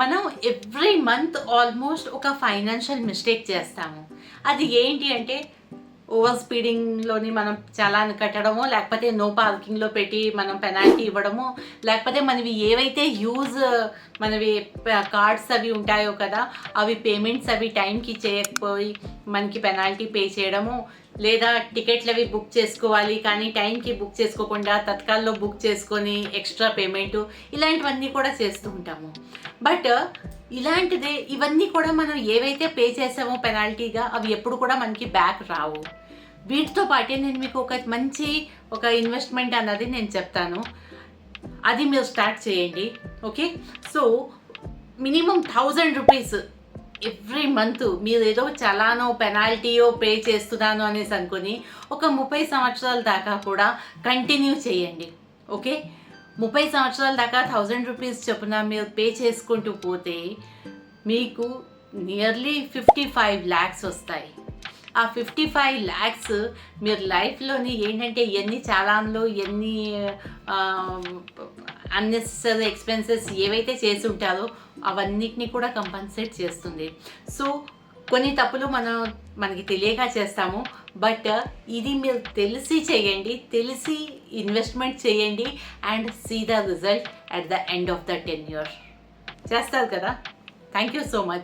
మనం every month almost ఒక financial mistake చేస్తాము. అది ఏంటి అంటే ఓవర్ స్పీడింగ్లోని మనం చలాన్ కట్టడమో, లేకపోతే నో పార్కింగ్లో పెట్టి మనం పెనాల్టీ ఇవ్వడమో, లేకపోతే మనవి ఏవైతే మనవి కార్డ్స్ అవి ఉంటాయో కదా, అవి పేమెంట్స్ అవి టైంకి చేయకపోయి మనకి పెనాల్టీ పే చేయడము, లేదా టికెట్లు అవి బుక్ చేసుకోవాలి కానీ టైంకి బుక్ చేసుకోకుండా తత్కాల్లో బుక్ చేసుకొని ఎక్స్ట్రా పేమెంటు, ఇలాంటివన్నీ కూడా చేస్తూ ఉంటాము. బట్ ఇవన్నీ కూడా మనం ఏవైతే పే చేసామో పెనాల్టీగా, అవి ఎప్పుడు కూడా మనకి బ్యాక్ రావు. వీటితో పాటే నేను మీకు ఒక ఇన్వెస్ట్మెంట్ అన్నది నేను చెప్తాను. అది మీరు స్టార్ట్ చేయండి. Okay, so minimum 1000 rupees every month మీరు ఏదో చలానో పెనాల్టీయో పే చేస్తున్నాను అనేసి అనుకుని ఒక 30 సంవత్సరాల దాకా కూడా కంటిన్యూ చేయండి. ఓకే, 30 సంవత్సరాల దాకా 1000 రూపీస్ చొప్పున మీరు పే చేసుకుంటూ పోతే మీకు నియర్లీ 55 lakhs వస్తాయి. ఆ 55 lakhs మీరు లైఫ్లోని ఏంటంటే ఎన్ని చాలాన్లో ఎన్ని అన్నెసెసరీ ఎక్స్పెన్సెస్ ఏవైతే చేసి ఉంటారో అవన్నిటిని కూడా కంపన్సేట్ చేస్తుంది. సో కొన్ని తప్పులు మనకి తెలియక చేస్తాము. బట్ ఇది మీరు తెలిసి చేయండి, తెలిసి ఇన్వెస్ట్మెంట్ చేయండి and see the result at the end of the 10 years. చేస్తారు కదా. Thank you so much.